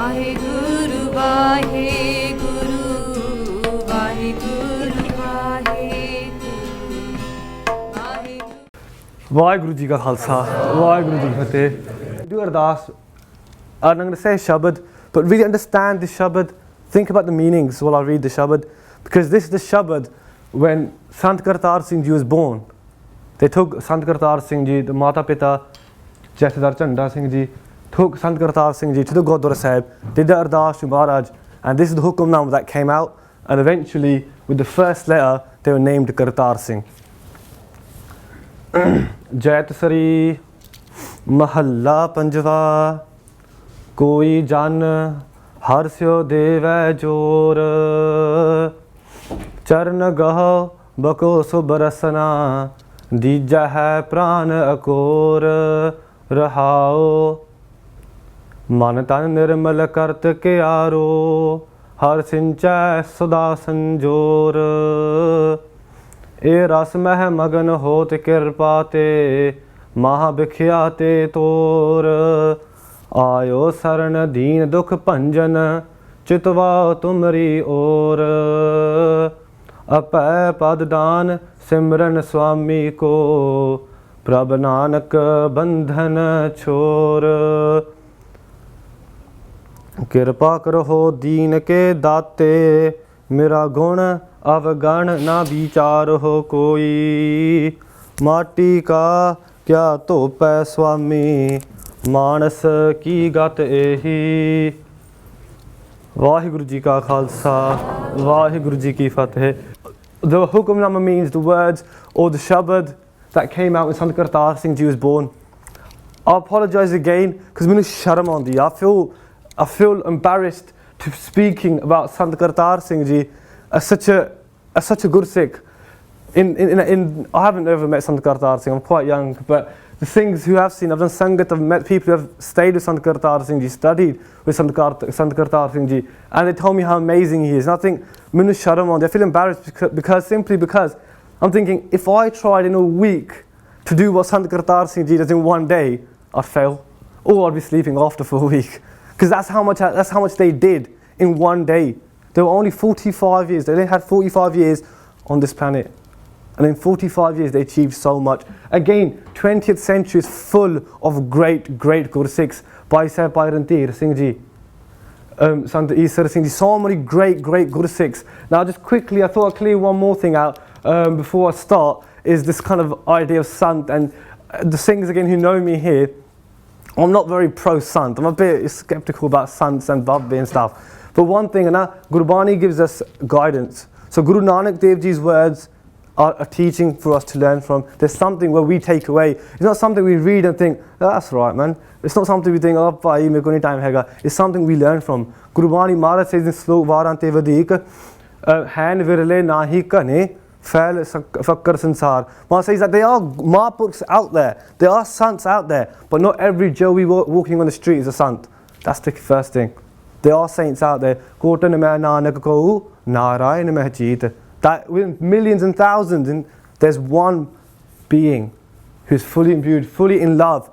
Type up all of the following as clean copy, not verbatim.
Vaheguru, Vaheguru, Vaheguru, Vaheguru, Vaheguru. Vaheguru Ji Ka Khalsa, Vaheguru Ji Ki Fateh. Do Ardas, and I'm going to say Shabad, but really understand the Shabad. Think about the meanings while I read the Shabad, because this is the Shabad when Sant Kartaar Singh Ji was born. They took Sant Kartaar Singh Ji, the Mata Pita, Jathedar Chanda Singh Ji, took Sant Kartaar Singh Ji to the Gurdwara Sahib, did the Ardas to Maharaj, and this is the Hukamnama that came out, and eventually, with the first letter, they were named Kartaar Singh. Jait Sari Mahalla Panjva Koi Jan Harsyo Deva Jor Charna Gaho Bako Subarasana Dija Hai Pran Akor Rahao Manatan Nirmal Kart Ke Aro Har Sincha Suda Sanjor E Ras Meh Magan Hot Kirpate Maha Bikhyate Tor Ayo Saran Deen Dukh Panjan Chitwa Tumri Or Apay Paddan Simran Swami Ko Prabh Nanak Bandhan Chor Kirpa Karo Deen Ke Date Mera Gun Avgan Na Vichar Ho Koi Mati Ka Kya Topay Swami Manas Ki Gat Ehi. Vaheguru Ji Ka Khalsa, Vaheguru Ji Ki Fateh. The Hukamnama means the words or the Shabad that came out when Sant Kartaar Singh Ji was born. I apologise again because minu sharam aandi. I feel embarrassed to speaking about Sant Kartaar Singh Ji as such a Gursikh. I haven't ever met Sant Kartaar Singh. I'm quite young, but the things who I've seen, I've done Sangat, I've met people who have stayed with Sant Kartaar Singh Ji, studied with Sant Kartaar Singh Ji, and they told me how amazing he is. And I think, Minu Sharam, I feel embarrassed because I'm thinking, if I tried in a week to do what Sant Kartaar Singh Ji does in one day, I'd fail. Or I'd be sleeping after for a week. Because that's how much they did in one day. They were only 45 years. They only had 45 years on this planet. And in 45 years, they achieved so much. Again, 20th century is full of great Gursikhs. Bhai Sahib Rantir Singh Ji, Sant Isar Singh Ji, so many great Gursikhs. Now, just quickly, I thought I'd clear one more thing out before I start, is this kind of idea of Sant. And the Singhs, again, who know me here, I'm not very pro-Sant. I'm a bit skeptical about Sants and Babbe and stuff. But one thing, Gurbani gives us guidance. So Guru Nanak Dev Ji's words are a teaching for us to learn from. There's something where we take away. It's not something we read and think, oh, that's right, man. It's not something we think, oh, bhai, mere ko nahi time hega. It's something we learn from. Gurbani Maharaj says in Slok Varante Vadik, Han virle nahi kane fail fakkar sansar. Maharaj says that there are Mahapurukhs out there. There are Sants out there. But not every Joey walking on the street is a Sant. That's the first thing. There are saints out there. Kotan mein nanak ko narayan meh jeet. That with millions and thousands, and there's one being who's fully imbued, fully in love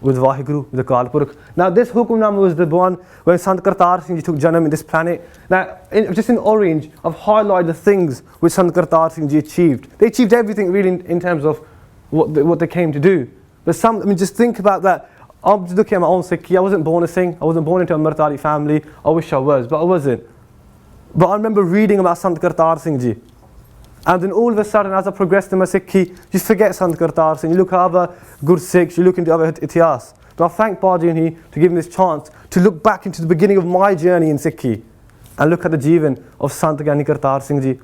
with Vaheguru, with the Akal Purukh. Now this Hukamnama was the one when Sant Kartaar Singh Ji took Janam in this planet. Now, just in orange, I've highlighted the things which Sant Kartaar Singh Ji achieved. They achieved everything really in terms of what they came to do. But just think about that. I'm just looking at my own Sikhi. I wasn't born a Singh. I wasn't born into a Murtari family. I wish I was, but I wasn't. But I remember reading about Sant Kartaar Singh Ji. And then all of a sudden, as I progressed in my Sikhi, you forget Sant Kartaar Singh. You look at other Gursikhs, you look into other Itihas. So I thank Bajini to give me this chance to look back into the beginning of my journey in Sikhi and look at the Jeevan of Sant Gyani Kartaar Singh Ji.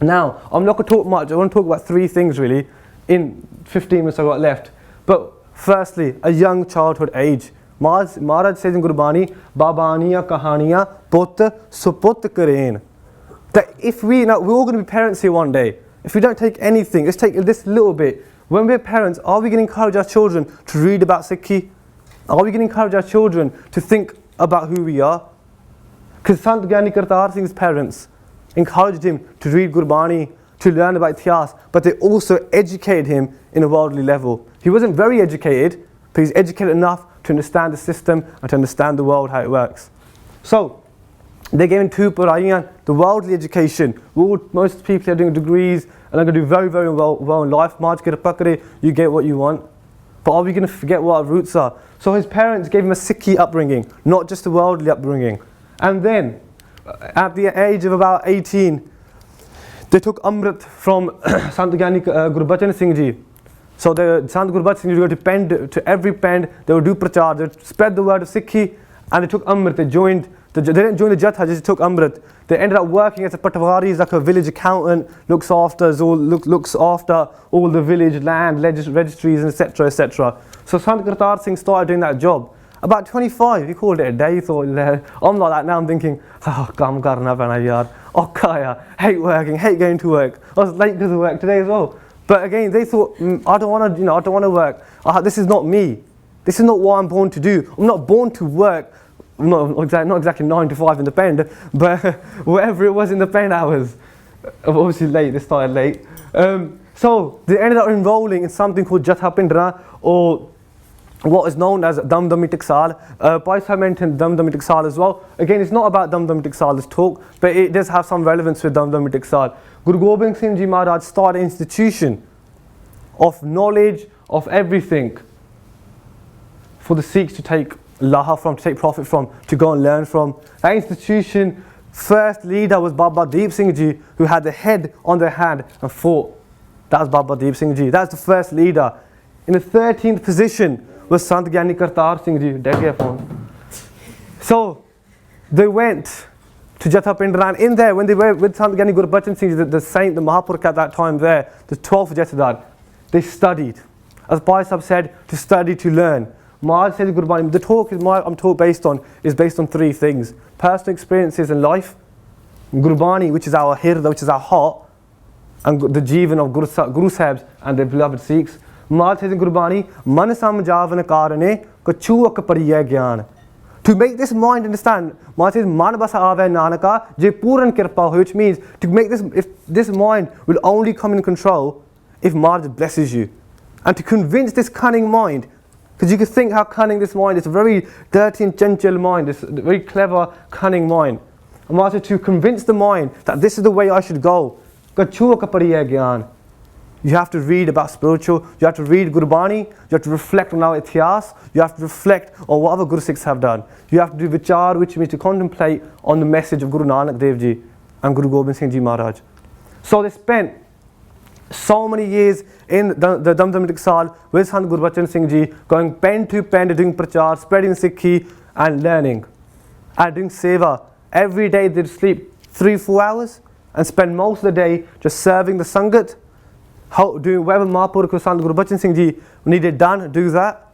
Now, I'm not going to talk much. I want to talk about three things really in 15 minutes I've got left. But firstly, a young childhood age. Maharaj says in Gurbani, Babaniya Kahaniya Put Suput Kareen. That if we're all going to be parents here one day. If we don't take anything, let's take this little bit. When we're parents, are we going to encourage our children to read about Sikhi? Are we going to encourage our children to think about who we are? Because Sant Gyani Kartaar Singh's parents encouraged him to read Gurbani, to learn about Itihas, but they also educated him in a worldly level. He wasn't very educated, but he's educated enough to understand the system and to understand the world, how it works. So, they gave him two paraiyan, the worldly education. Most people are doing degrees and are going to do very, very well in life. Marj ke pakre, you get what you want. But are we going to forget what our roots are? So his parents gave him a Sikhi upbringing, not just a worldly upbringing. And then, at the age of about 18, they took Amrit from Sant Gyani Guru Bachan Singh Ji. So the Sant Guru Bachan Singh Ji would go to every pend, they would do prachar, they would spread the word of Sikhi, and they took Amrit, they didn't join the Jatha, they just took Amrit. They ended up working as a patwari, like a village accountant, looks after all the village land, registries, etc., etc. So Sant Kartaar Singh started doing that job. About 25, he called it a day. He thought, I'm like that now, I'm thinking, kam karna pena yaar. Okay, hate working, hate going to work. I was late because of work today as well. But again, they thought, I don't want to work. This is not me. This is not what I'm born to do. I'm not born to work. Not exactly 9 to 5 in the pen, but whatever it was in the pen hours. Obviously late, they started late. So they ended up enrolling in something called Jatha Pindra, or what is known as Damdami Tiksal. Paisa mentioned Damdami Tiksal as well. Again, it's not about Damdami Tiksal, this talk, but it does have some relevance with Damdami Tiksal. Guru Gobind Singh Ji Maharaj started an institution of knowledge of everything for the Sikhs to take laha from, to take profit from, to go and learn from. That institution, first leader was Baba Deep Singh Ji, who had the head on their hand and fought. That was Baba Deep Singh Ji. That's the first leader. In the 13th position was Sant Gyani Kartaar Singh Ji. Dead your phone. So they went to Jatha Pindran. In there, when they were with Sant Gyani Guru Bachan Singh Ji, the saint, the Mahapurkh at that time there, the 12th Jathadar, they studied. As Bhai Sahib said, to study, to learn. Maharaj says Gurbani, the talk I'm based on three things: personal experiences in life, Gurbani, which is our hirda, which is our heart, and the jivan of Guru Sahibs and their beloved Sikhs. Maharaj says in Gurbani, Man samjavan karane kachuak pariya gyan. To make this mind understand, Maharaj says, Man basa ave nanaka je puran kirpa, which means to make this, if this mind will only come in control if Maharaj blesses you. And to convince this cunning mind, because you can think how cunning this mind is, a very dirty and gentle mind, it's a very clever, cunning mind. And Maharaj said, to convince the mind that this is the way I should go, you have to read about spiritual, you have to read Gurbani, you have to reflect on our itihas, you have to reflect on what other Guru Sikhs have done. You have to do vichar, which means to contemplate on the message of Guru Nanak Dev Ji and Guru Gobind Singh Ji Maharaj. So they spent so many years in the Damdam Tiksal with Sant Guru Bachan Singh Ji, going pen to pen, doing prachar, spreading Sikhi and learning and doing seva. Every day they'd sleep 3-4 hours and spend most of the day just serving the Sangat, doing whatever Mahapurkh or Sant Guru Bachan Singh Ji needed done, do that,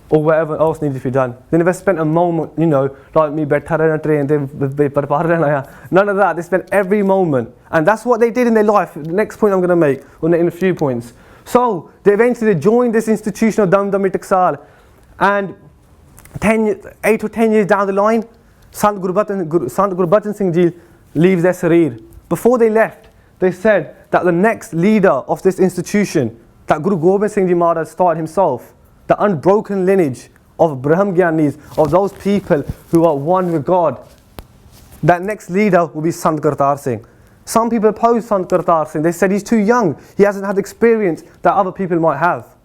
or whatever else needed to be done. They never spent a moment, like me, train, none of that. They spent every moment. And that's what they did in their life. The next point I'm going to make, in a few points. So, they eventually joined this institution of Damdami Tiksal. And 8 or 10 years down the line, Sant Guru Bachan Singh Ji leaves their sarir. Before they left, they said that the next leader of this institution, that Guru Gobind Singh Ji Maharaj started himself, the unbroken lineage of Brahm Gyanis, of those people who are one with God, that next leader will be Sant Kartaar Singh. Some people opposed Sant Kartaar Singh. They said he's too young, he hasn't had experience that other people might have.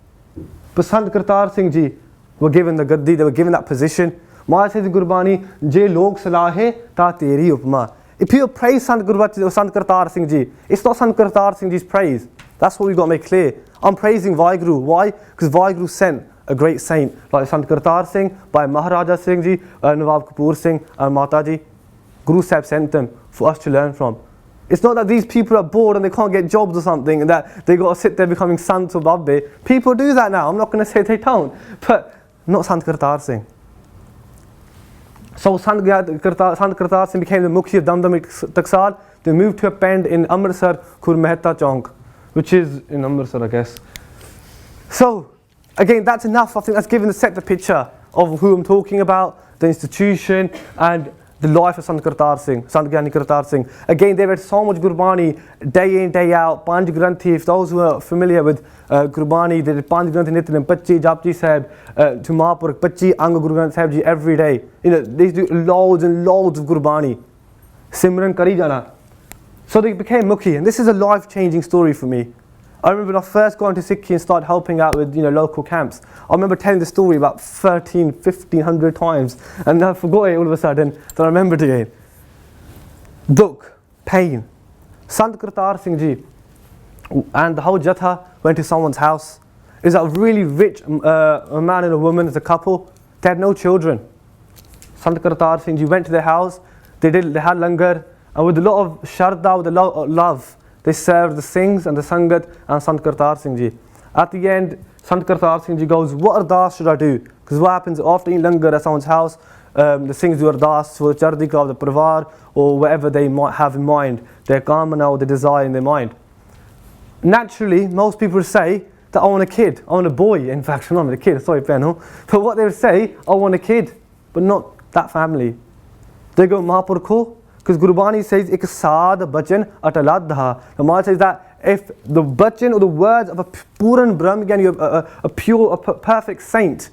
But Sant Kartaar Singh Ji were given the gaddi, they were given that position. Maharaj says in Gurbani, Je log salahe ta teri upma. If people praise Sant Kartaar Singh Ji, it's not Sant Kartaar Singh Ji's praise. That's what we've got to make clear. I'm praising Vaheguru. Why? Because Vaheguru sent a great saint like Sant Kartaar Singh, by Maharaja Singh Ji, Nawab Kapoor Singh and Mata Ji. Guru Sahib sent them for us to learn from. It's not that these people are bored and they can't get jobs or something and that they got to sit there becoming Sant or Babbe. People do that now. I'm not going to say they don't. But not Sant Kartaar Singh. So Sant Kartaar Singh became the Mukhi of Damdam Tiksal. They moved to a pend in Amritsar, Khur Mehta Chowk, which is in Amritsar, I guess. So, again, that's enough. I think that's given the picture of who I'm talking about, the institution, and the life of Sant Kartaar Singh, Sant Gyani Kartaar Singh. Again, they read so much Gurbani day in, day out. Panj Granthi, if those who are familiar with Gurbani, they did Panj Granthi Nitnem, Pachi Japji Sahib, to Mahapur, Pachi Anga Guru Granth Sahib Ji every day. You know, they do loads and loads of Gurbani. Simran Kari Jana. So they became Mukhi, and this is a life-changing story for me. I remember when I first got into Sikhi and started helping out with, local camps. I remember telling the story about 1,500 times, and I forgot it all of a sudden, then I remembered again. Dukh, pain. Sant Kartaar Singh Ji and the whole Jatha went to someone's house. It was a really rich a man and a woman as a couple. They had no children. Sant Kartaar Singh Ji went to their house, they had langar, and with a lot of sharda, with a lot of love, they served the Singhs and the Sangat and Sant Kartaar Singh Ji. At the end, Sant Kartaar Singh Ji goes, what ardas should I do? Because what happens after eating langar at someone's house, the Singhs do ardas for the chardi ka of the parivar, or whatever they might have in mind, their kamana or the desire in their mind. Naturally, most people would say that I want a kid, I want a boy. In fact, I'm not a kid, sorry, Benno. But what they would say, I want a kid, but not that family. They go Mahapur ko, because Gurbani says, ik saad bachan ataladha. The Maharaj says that if the bachan or the words of a Puran Brahmagyan, a pure, a perfect saint,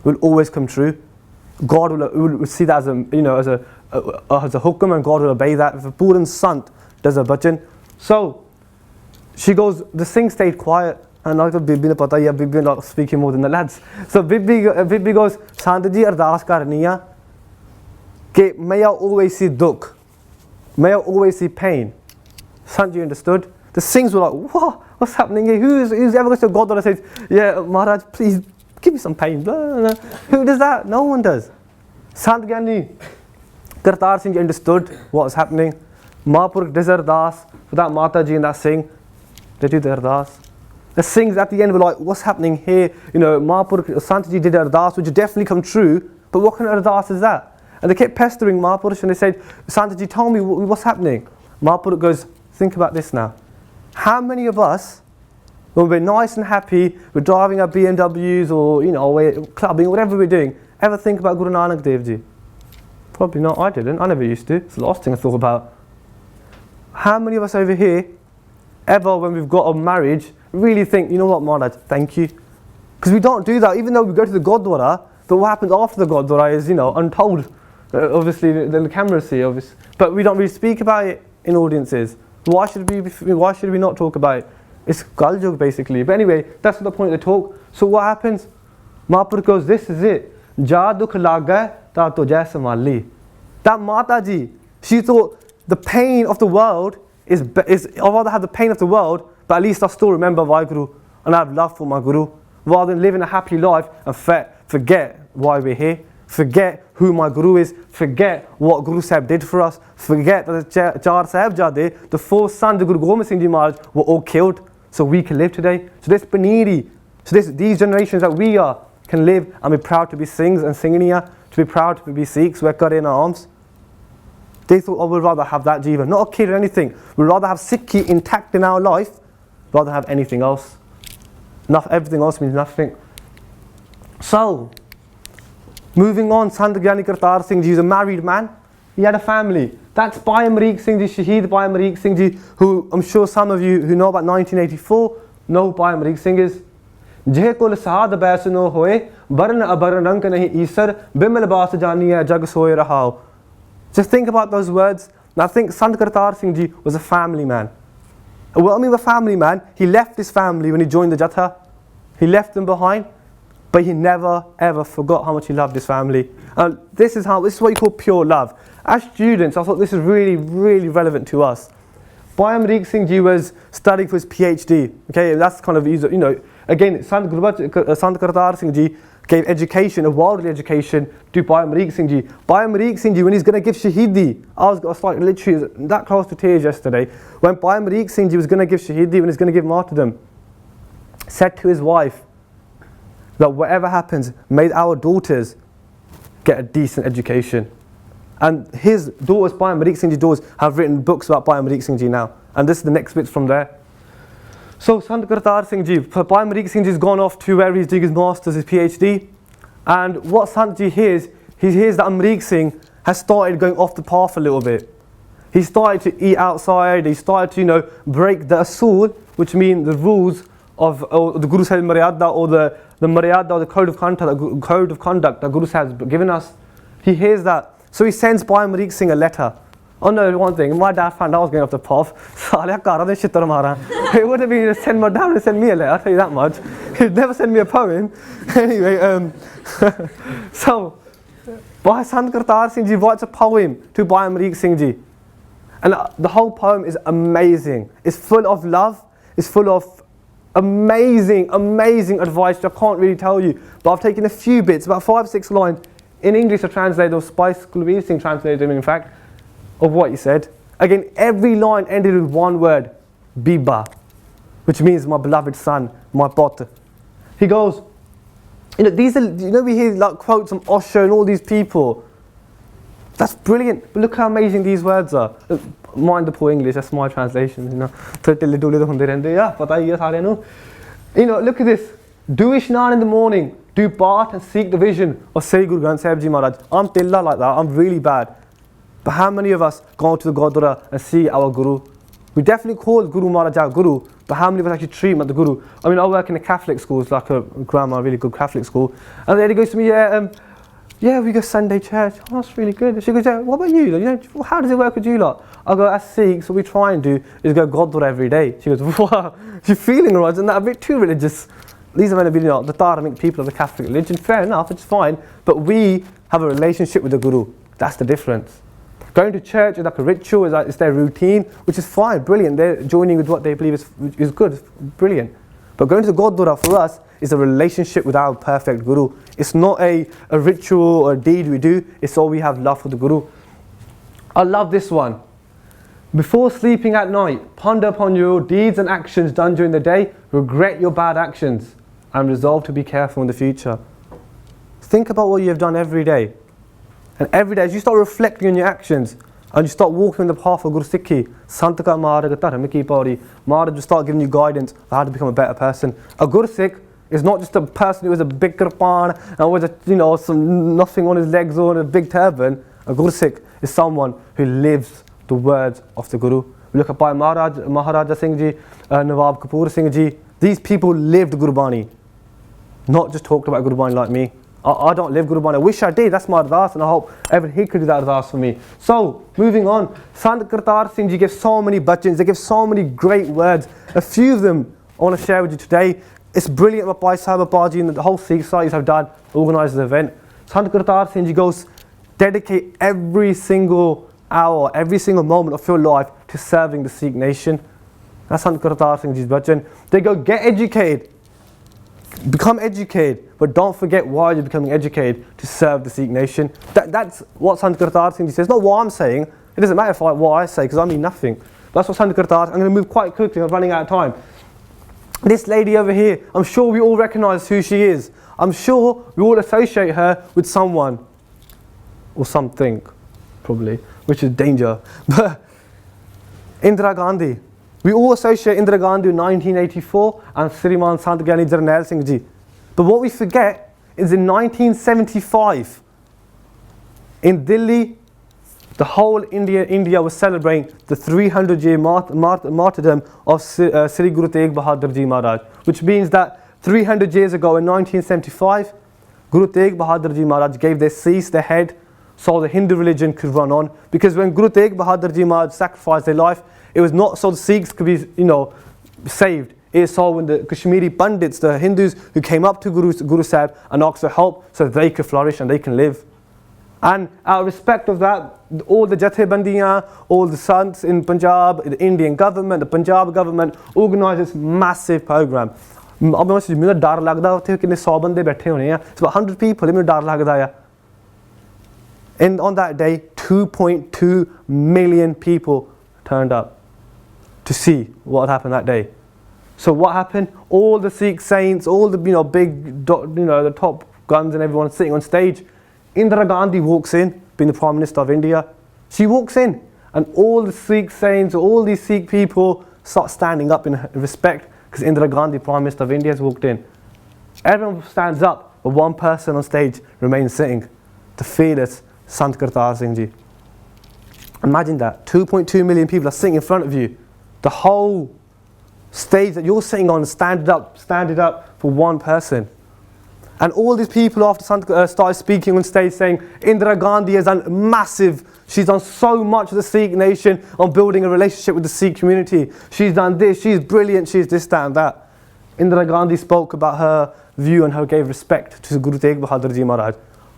will always come true. God will see that as a hukum, and God will obey that. If a Puran Sant does a bachan. So she goes, the Singh stayed quiet, and I thought Bibi ne pata ya, Bibi not speaking more than the lads. So Bibi goes, Sant ji ardas karni hai ke may I always see dukh. May I always see pain. Sanji understood. The Singhs were like, what? What's happening here? Who's ever goes to God and says, yeah, Maharaj, please give me some pain. Blah, blah, blah. Who does that? No one does. Sant Gyani Kartaar Singh understood what was happening. Mahapur does ardas for that Mataji and that Singh. They do the ardas. The Singhs at the end were like, what's happening here? Mahapur, Santji did ardas, which would definitely come true, but what kind of ardas is that? And they kept pestering Mahapurush, and they said, Santaji, tell me what's happening. Mahapurush goes, think about this now. How many of us, when we're nice and happy, we're driving our BMWs or, we're clubbing, whatever we're doing, ever think about Guru Nanak Dev Ji? Probably not, I didn't, I never used to. It's the last thing I thought about. How many of us over here, ever when we've got a marriage, really think, you know what, Maharaj, thank you? Because we don't do that, even though we go to the Gurdwara, but what happens after the Gurdwara is, untold. Obviously, the cameras see, obviously, but we don't really speak about it in audiences. Why should we not talk about it? It's Kaljug basically. But anyway, that's the point of the talk. So what happens? Mahapur goes, this is it. Ja dukh laga ta tujhe samali. That Mataji, she thought the pain of the world is I'd rather have the pain of the world, but at least I still remember Vaheguru and I have love for my Guru, rather than living a happy life and forget why we're here. Forget who my Guru is, forget what Guru Sahib did for us, forget that the Char Sahibzade, the four sons of Guru Gobind Singh Ji Maharaj, were all killed so we can live today. So this Paniri, these generations that we are can live and be proud to be Singhs and Singhniya, to be proud to be Sikhs, we're cut in our arms. They thought, oh, we'd rather have that jiva, not a kid or anything. We'd rather have Sikhi intact in our life, rather have anything else. Everything else means nothing. So, moving on, Sant Gyani Kartaar Singh Ji is a married man. He had a family. That's Bhai Amrik Singh Ji, Shaheed Bhai Amrik Singh Ji, who I'm sure some of you who know about 1984 know who Bhai Amrik Singh is. Jeh kul saad bais no hoye, barn abarn rank nahi isar, bimal baas janiya jag soye rahao. Just think about those words. And I think Sant Kartaar Singh Ji was a family man. Well, I mean, a family man, he left his family when he joined the Jatha. He left them behind. But he never ever forgot how much he loved his family. And this is what you call pure love. As students, I thought this is really, really relevant to us. Bhai Amrik Singh Ji was studying for his PhD. Okay, that's kind of easy, Again, Sant Kartaar Singh Ji gave education, a worldly education, to Bhai Amrik Singh Ji. Bhai Amrik Singh Ji, when he's going to give Shahidi, I was like literally that close to tears yesterday. When Bhai Amrik Singh Ji was going to give Shahidi, when he's going to give martyrdom, said to his wife, that whatever happens, may our daughters get a decent education. And his daughters, Bhai Amrik Singh Ji's daughters, have written books about Bhai Amrik Singh Ji now. And this is the next bits from there. So Sant Kartaar Singh Ji, Bhai Amrik Singh Ji's gone off to where he's doing his masters, his PhD. And what Sant Ji hears, he hears that Amrik Singh has started going off the path a little bit. He started to eat outside, he started to, break the asul, which mean the rules of the Guru Sahib Maryada, or the Maryada, or the code of conduct that Guru Sahib has given us. He hears that. So he sends Bhai Amrik Singh a letter. Oh no, one thing, my dad found I was going off the path. It would have been to send my dad and send me a letter, I'll tell you that much. He'd never send me a poem. Anyway, so Bhai Sant Kartaar Singh Ji writes a poem to Bhai Amrik Singh Ji. And the whole poem is amazing. It's full of love. It's full of amazing advice which I can't really tell you. But I've taken a few bits, about 5-6 lines. In English I translated, or Spice Kulveer Singh translated them in fact, of what he said. Again, every line ended with one word, Biba, which means my beloved son, my pot. He goes, these are, we hear like quotes from Osho and all these people. That's brilliant, but look how amazing these words are. Mind the poor English, that's my translation, Look at this. Do Ishnan in the morning, do Path and seek the vision of Sri Guru Granth Sahib Ji Maharaj. I'm Tilla like that, I'm really bad. But how many of us go to the Gurdwara and see our Guru? We definitely call Guru Maharaj our Guru, but how many of us actually treat him as the Guru? I mean, I work in a Catholic school, it's like a grammar, really good Catholic school. And then he goes to me, yeah, we go Sunday church. Oh, that's really good. She goes, yeah, what about you? How does it work with you lot? I go, as Sikhs, what we try and do is go Gurdwara every day. She goes, wow, you're feeling right, isn't that a bit too religious? These are meant to be, the Dharmic people of the Catholic religion. Fair enough, it's fine. But we have a relationship with the Guru. That's the difference. Going to church is like a ritual, it's their routine, which is fine, brilliant. They're joining with what they believe is good, it's brilliant. But going to the Gurdwara for us is a relationship with our perfect Guru. It's not a ritual or a deed we do, it's all we have love for the Guru. I love this one. Before sleeping at night, ponder upon your deeds and actions done during the day, regret your bad actions, and resolve to be careful in the future. Think about what you have done every day. And every day, as you start reflecting on your actions, and you start walking in the path of Guru Sikhi, Sant ka marg dharm ki pauri, Maharaj will start giving you guidance on how to become a better person. A Guru Sikh is not just a person who has a big kirpan and with some nothing on his legs or a big turban. A Guru Sikh is someone who lives the words of the Guru. We look at Bhai Maharaja Singh Ji, Nawab Kapoor Singh Ji. These people lived Gurbani, not just talked about Gurbani like me. I don't live Gurbani. I wish I did. That's my ardas, and I hope everyone here could do that ardas for me. So, moving on. Sant Kartaar Singh Ji gives so many bhajans. They give so many great words. A few of them I want to share with you today. It's brilliant what Bhai Sahib Babaji and the whole Sikh societies have done, organised the event. Sant Kartaar Singh Ji goes, dedicate every single hour, every single moment of your life to serving the Sikh nation. That's Sant Kartaar Singh Ji's bhajan. They go, get educated. Become educated, but don't forget why you're becoming educated, to serve the Sikh nation. That's what Sant Kartaar Singh Ji says. Not what I'm saying. It doesn't matter what I say, because I mean nothing. That's what Sant Kartaar. I'm going to move quite quickly. I'm running out of time. This lady over here, I'm sure we all recognise who she is. I'm sure we all associate her with someone or something, probably, which is danger. But Indira Gandhi. We all associate Indira Gandhi in 1984 and Sriman Sant Gyani Jarnail Singh Ji. But what we forget is in 1975, in Delhi, the whole India was celebrating the 300-year martyrdom of Sri Guru Tegh Bahadur Ji Maharaj, which means that 300 years ago in 1975, Guru Tegh Bahadur Ji Maharaj gave their cease, their head, so the Hindu religion could run on. Because when Guru Tegh Bahadur Ji Maharaj sacrificed their life, it was not so the Sikhs could be, saved. It is so when the Kashmiri Pandits, the Hindus who came up to Guru Sahib and asked for help so they could flourish and they can live. And out of respect of that, all the Jathebandiyan, all the Sants in Punjab, the Indian government, the Punjab government organised this massive program. I'll be honest with you, मुझे डर लगता है उसे कितने 100 बंदे बैठे होने हैं. It's about 100 people. मुझे डर लगता है. And on that day, 2.2 million people turned up to see what happened that day. So what happened? All the Sikh saints, all the big, the top guns and everyone sitting on stage. Indira Gandhi walks in, being the Prime Minister of India. She walks in, and all the Sikh saints, all these Sikh people start standing up in respect because Indira Gandhi, Prime Minister of India, has walked in. Everyone stands up, but one person on stage remains sitting. The fearless Sant Kartaar Singh Ji. Imagine that, 2.2 million people are sitting in front of you. The whole stage that you're sitting on standing up for one person. And all these people after Sant started speaking on stage saying, Indira Gandhi has done massive, she's done so much for the Sikh nation on building a relationship with the Sikh community. She's done this, she's brilliant, she's this, that and that. Indira Gandhi spoke about her view and her gave respect to Guru Tegh Bahadur Ji Maharaj.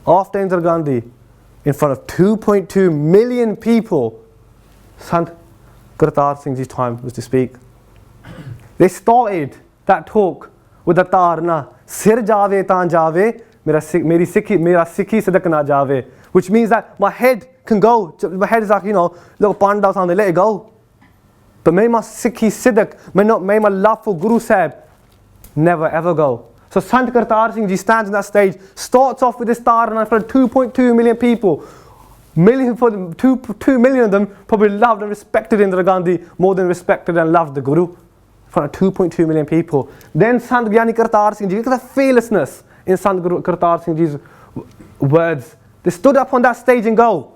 After Indira Gandhi, in front of 2.2 million people, Sant Kartaar Singh Ji's time was to speak. They started that talk with the Tarna, Sir Jave Tan Jave, Mera Sikhi Sadak Na Jave, which means that my head can go. My head is like, little panda sound, they let it go. But may my Sikhi Siddhak, may my love for Guru Sahib never ever go. So Sant Kartaar Singh Ji stands on that stage, starts off with this Tarna in front of 2.2 million people. 2 million of them probably loved and respected Indira Gandhi more than respected and loved the Guru. In front of 2.2 million people. Then Sant Gyani Kartaar Singh Ji, look at the fearlessness in Sant Kartaar Singh Ji's words. They stood up on that stage and go,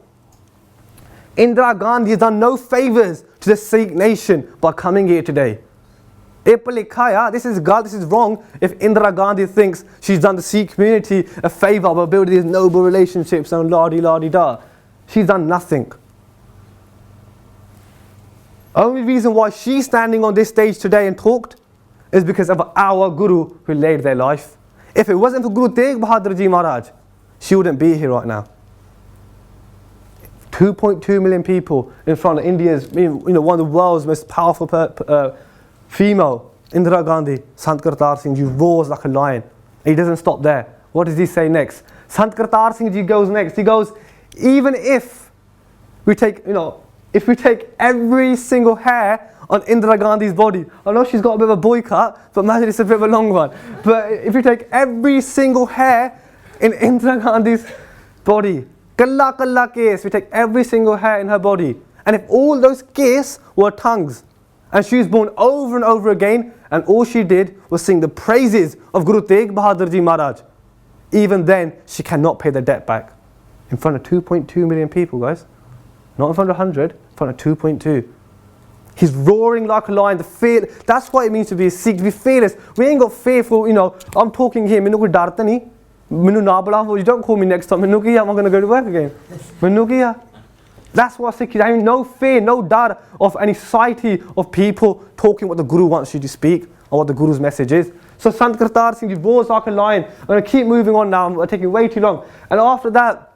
Indira Gandhi has done no favours to the Sikh nation by coming here today. This is God, this is wrong if Indira Gandhi thinks she's done the Sikh community a favour by building these noble relationships and la-di-la-di-da. She's done nothing. Only reason why she's standing on this stage today and talked is because of our Guru who laid their life. If it wasn't for Guru Tegh Bahadur Ji Maharaj, she wouldn't be here right now. 2.2 million people in front of India's, one of the world's most powerful female, Indira Gandhi. Sant Kartaar Singh Ji roars like a lion. He doesn't stop there. What does he say next? Sant Kartaar Singh Ji goes next. He goes, even if we take, if we take every single hair on Indira Gandhi's body, I know she's got a bit of a boy cut, but imagine it's a bit of a long one. But if we take every single hair in Indira Gandhi's body, kalla kalla case, we take every single hair in her body, and if all those case were tongues, and she was born over and over again, and all she did was sing the praises of Guru Tegh Bahadur Ji Maharaj, even then she cannot pay the debt back. In front of 2.2 million people, guys. Not in front of 100, in front of 2.2. He's roaring like a lion. That's what it means to be a Sikh, to be fearless. We ain't got fearful, I'm talking here, mainu koi dar ta nahi. Mainu na bulao, you don't call me next time. Mainu kiya, I'm going to go to work again. Mainu kiya. That's what Sikh is. I mean, no fear, no doubt of any society of people talking what the Guru wants you to speak or what the Guru's message is. So Sant Kartaar Singh Ji roars like a lion. I'm going to keep moving on now. I'm taking way too long. And after that,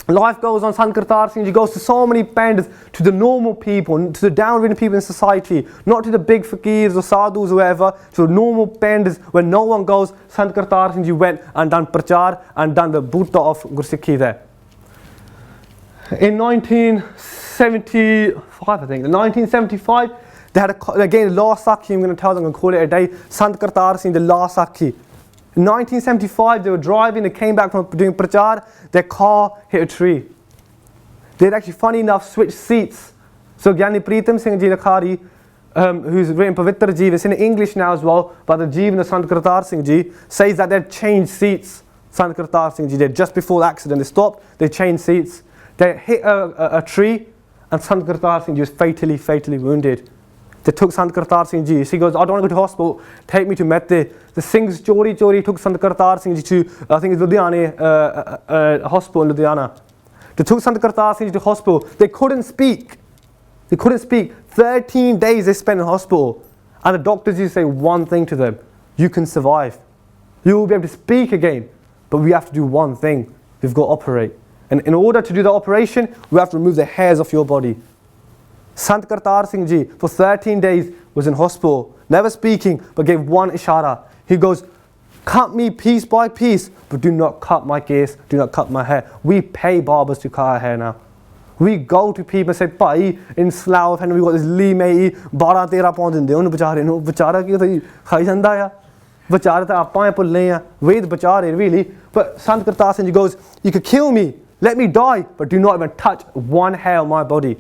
life goes on. Sant Kartaar Singh Ji goes to so many bends, to the normal people, to the downridden people in society, not to the big fakirs or sadhus or whatever, to the normal bends where no one goes. Sant Kartaar Singh Ji went and done prachar and done the Bhutta of Gursikhi there. In 1975, they had again last Sakhi. I'm going to tell them, I'm going to call it a day. Sant Kartaar Singh, the last Sakhi. In 1975, they were driving, they came back from doing prachar, their car hit a tree. They'd actually, funny enough, switched seats. So Gyani Pritam Singh Ji Lakhari, who's written Pavitra Jeevan, it's in English now as well, but the Jeevan of Sant Kartaar Singh Ji says that they'd changed seats. Sant Kartaar Singh Ji did. Just before the accident, they stopped, they changed seats. They hit a tree, and Sant Kartaar Singh Ji was fatally wounded. They took Sant Kartaar Singh Ji. She goes, I don't want to go to hospital, take me to Mette. The Singhs chori took Sant Kartaar Singh Ji to, I think it's Ludhiana, hospital in Ludhiana. They took Sant Kartaar Singh Ji to hospital. They couldn't speak. 13 days they spent in hospital. And the doctors used to say one thing to them: you can survive. You will be able to speak again. But we have to do one thing. We've got to operate. And in order to do the operation, we have to remove the hairs off your body. Sant Kartaar Singh Ji, for 13 days, was in hospital, never speaking, but gave one ishara. He goes, cut me piece by piece, but do not cut my case, do not cut my hair. We pay barbers to cut our hair now. We go to people and say, Bhai, in Slough, and we got this Lee May, 12-13 pound in the one bachare no, bachara ki to khai janda ya. Bachara ta aapa pulle ya. Ved bachare really. But Sant Kartaar Singh Ji goes, you could kill me, let me die, but do not even touch one hair on my body.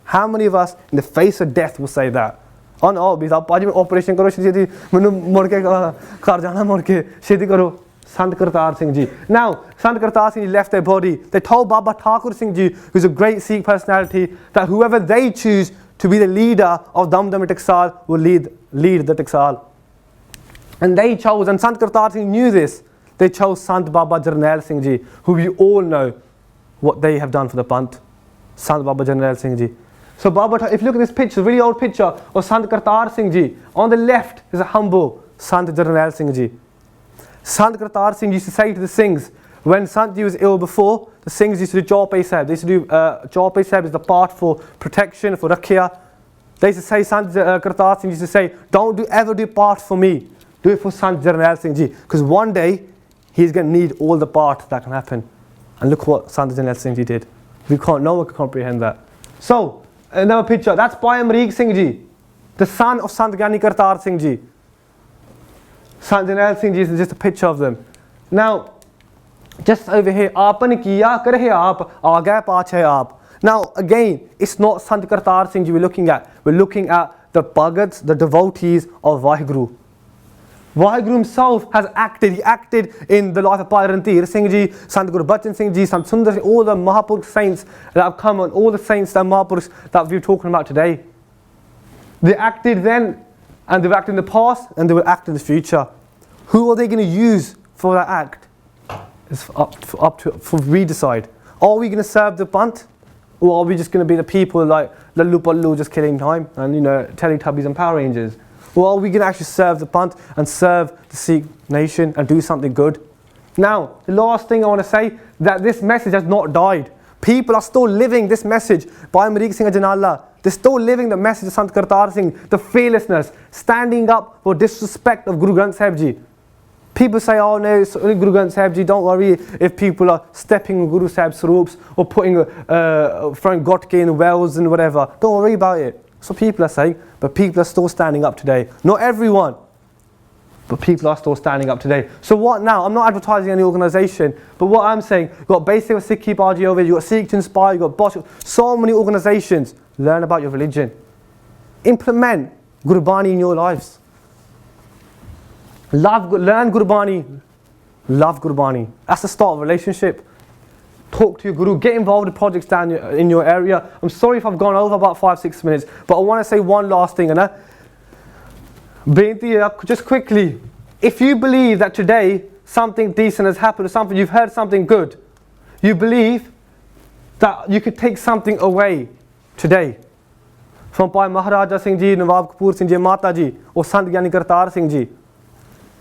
How many of us in the face of death will say that? Oh no, operation karo, shedi manu mor ke ghar jana mor ke shedi karo. Sant Kartaar Singh Ji. Now, Sant Kartaar Singh Ji left their body. They told Baba Thakur Singh Ji, who's a great Sikh personality, that whoever they choose to be the leader of Dam Dam Taksal will lead the Taksal. And they chose, and Sant Kartaar Singh knew this, they chose Sant Baba Jarnail Singh Ji, who we all know what they have done for the Panth. Sant Baba Jarnail Singh Ji. So if you look at this picture, really old picture of Sant Kartaar Singh Ji, on the left is a humble Sant Jarnail Singh Ji. Sant Kartaar Singh used to say to the Singhs, when Sant Ji was ill before, the Singhs used to do Chaupai Sahib. They used to do Chaupai Sahib is the part for protection, for Rakhya. They used to say, Sant Kartaar Singh used to say, don't ever do part for me, do it for Sant Jarnail Singh Ji, because one day he's going to need all the part that can happen. And look what Sant Jarnail Singh Ji did. No one can comprehend that. So, another picture, that's Bhai Amrik Singh Ji, the son of Sant Gyani Kartaar Singh Ji. Sant Jarnail Singh Ji is just a picture of them. Now, just over here, aapne kiya kare aap, aage paache aap. Now, again, it's not Sant Kartaar Singh Ji we're looking at. We're looking at the Bhagats, the devotees of Vaheguru. Vaheguru himself has acted. He acted in the life of Bhai Rantir Singh Ji, Sant Guru Bachan Singh Ji, Sant Sundar Singh, all the Mahapurush saints that have come on, all the saints and Mahapurush that we're talking about today. They acted then, and they've acted in the past, and they will act in the future. Who are they going to use for that act? It's for we decide. Are we going to serve the Panth? Or are we just going to be the people like Lallu Pallu just killing time and, Teletubbies and Power Rangers? Or are we going to actually serve the Panth and serve the Sikh nation and do something good? Now, the last thing I want to say, that this message has not died. People are still living this message. Bhai Amrik Singh Janala, they're still living the message of Sant Kartaar Singh, the fearlessness, standing up for disrespect of Guru Granth Sahib Ji. People say, oh no, it's only Guru Granth Sahib Ji, don't worry if people are stepping on Guru Sahib's ropes or throwing gotke in wells and whatever. Don't worry about it. So people are saying, but people are still standing up today. Not everyone, but people are still standing up today. So what now? I'm not advertising any organisation, but what I'm saying, you've got Basic of Sikh Party over, you've got Sikh to Inspire, you've got Bosch, so many organisations. Learn about your religion. Implement Gurbani in your lives. Learn Gurbani. Love Gurbani. That's the start of a relationship. Talk to your Guru. Get involved in projects down in your area. I'm sorry if I've gone over about 5-6 minutes, but I want to say one last thing. Just quickly, if you believe that today something decent has happened or something, you've heard something good, you believe that you could take something away today from Bhai Maharaja Singh Ji, Nawab Kapoor Singh Ji, Mata Ji, or Sant Gyani Kartaar Singh Ji.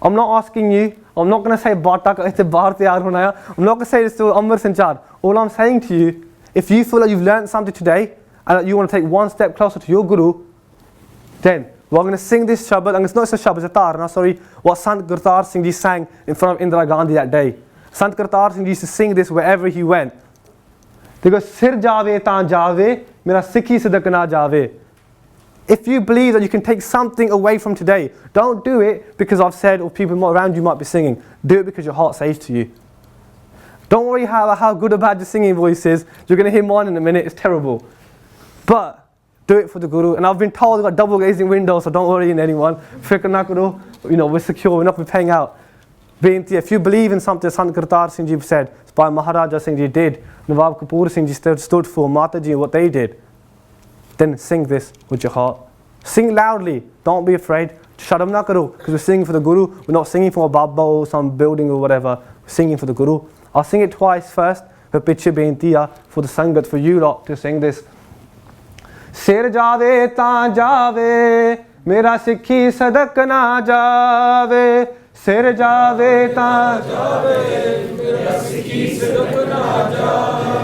I'm not asking you, I'm not going to say Bata ka isse bahar tayar hona hai. I'm not going to say this to Amr Sanchar. All I'm saying to you, if you feel like you've learned something today and that you want to take one step closer to your Guru, then we're going to sing this Shabad, and it's not just a Shabad, it's a Tarna, sorry, what Sant Kartaar Singh Ji sang in front of Indira Gandhi that day. Sant Kartaar Singh Ji used to sing this wherever he went. They go, Sir jave taan jave, mera Sikhi sadak na jave. If you believe that you can take something away from today, don't do it because I've said or people around you might be singing. Do it because your heart says to you. Don't worry how good or bad your singing voice is. You're going to hear mine in a minute. It's terrible. But do it for the Guru. And I've been told we've got double glazing windows, so don't worry in anyone. We're secure. We're not paying out. If you believe in something Sant Kartaar Singh Ji said, Bhai Maharaja Singh Ji did, Nawab Kapoor Singh Ji stood for, Mata Ji, what they did, then sing this with your heart. Sing loudly. Don't be afraid. Sharam na karo, because we're singing for the Guru. We're not singing for a Baba or some building or whatever. We're singing for the Guru. I'll sing it twice first. For piche beintiya, for the Sangat, for you lot to sing this. Sir jave taan jave, mera Sikhi sadak na jave. Sir jave taan jave, mera Sikhi sadak na jave.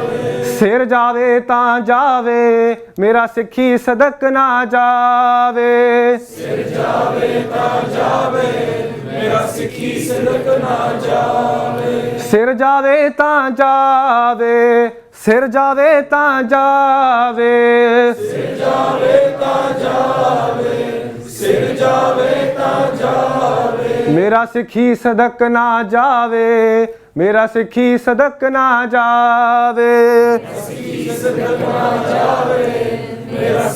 Sir jave taan jave, mera Sikhi sadak na jave. Sir jave taan jave, mera Sikhi sadak na jave. Sir jave taan jave, sir jave taan jave. Sir jave taan jave, sir jave taan jave. Mera Sikhi sadak na jave, mera Sikhi sadak na jave. Mera Sikhi sadak na jave, mera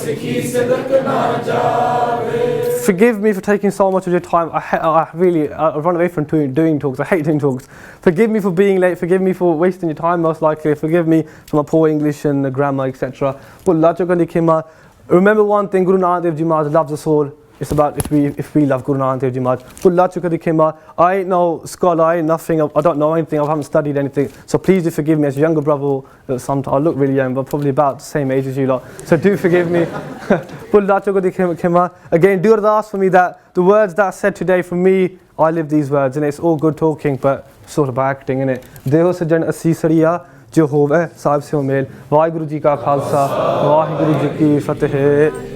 Forgive me for taking so much of your time. I run away from doing talks. I hate doing talks. Forgive me for being late. Forgive me for wasting your time, most likely. Forgive me for my poor English and the grammar, etc. Remember one thing, Guru Nanak Dev Ji Maharaj loves us all. It's about if we love Guru Nanak Dev Ji Maharaj. I ain't no scholar, I ain't nothing, I don't know anything, I haven't studied anything. So please do forgive me as a younger brother. Sometimes I look really young, but probably about the same age as you lot. So do forgive me. Again, do ardas for me that the words that I said today, for me, I live these words, and it's all good talking, but sort of acting, innit? Deho sajan assi sariya jo hove sahib se ho mel. Vaheguru ji ka khalsa, Vaheguru ji ki fateh.